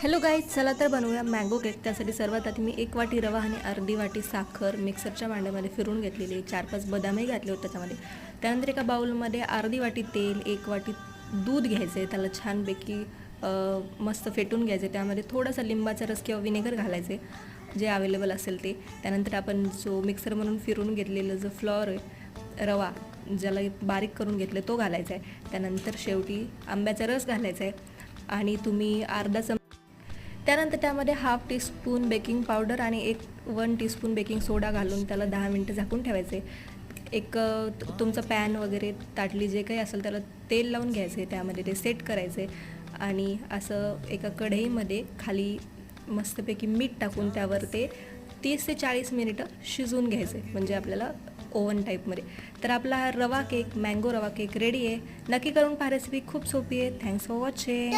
Hello guys, चला तर बनवूया मँगो केक. त्यासाठी सर्वात आधी मी 1 वाटी रवा आणि अर्धी वाटी साखर मिक्सरच्या भांड्यामध्ये फिरून घेतलेली. 4-5 बदामही घातले होते त्याच्यामध्ये. त्यानंतर एका बाउलमध्ये अर्धी वाटी तेल, 1 वाटी दूध घ्यायचं आहे. त्याला छानपैकी मस्त फेटून घ्यायचे. त्यामध्ये थोडासा लिंबाचा रस किंवा विनेगर घालायचे जे अवेलेबल असेल ते. त्यानंतर आपण जो मिक्सर म्हणून फिरून घेतलेलं जो फ्लॉर आहे, रवा ज्याला बारीक करून घेतलं तो घालायचा आहे. त्यानंतर शेवटी आंब्याचा रस घालायचा आहे आणि तुम्ही त्यानंतर त्यामध्ये 1/2 टीस्पून बेकिंग पावडर आणि 1 टीस्पून बेकिंग सोडा घालून त्याला 10 मिनटं झाकून ठेवायचे. तुमचं पॅन वगैरे ताटली जे काही असेल त्याला तेल लावून घ्यायचे, त्यामध्ये ते सेट करायचे आणि असं एका कढईमध्ये खाली मस्तपैकी मीठ टाकून त्यावर ते 30 ते 40 मिनिटं शिजवून घ्यायचे, म्हणजे आपल्याला ओव्हन टाईपमध्ये. तर आपला हा रवा केक, मँगो रवा केक रेडी आहे. नक्की करून पहा, रेसिपी खूप सोपी आहे. Thanks for watching.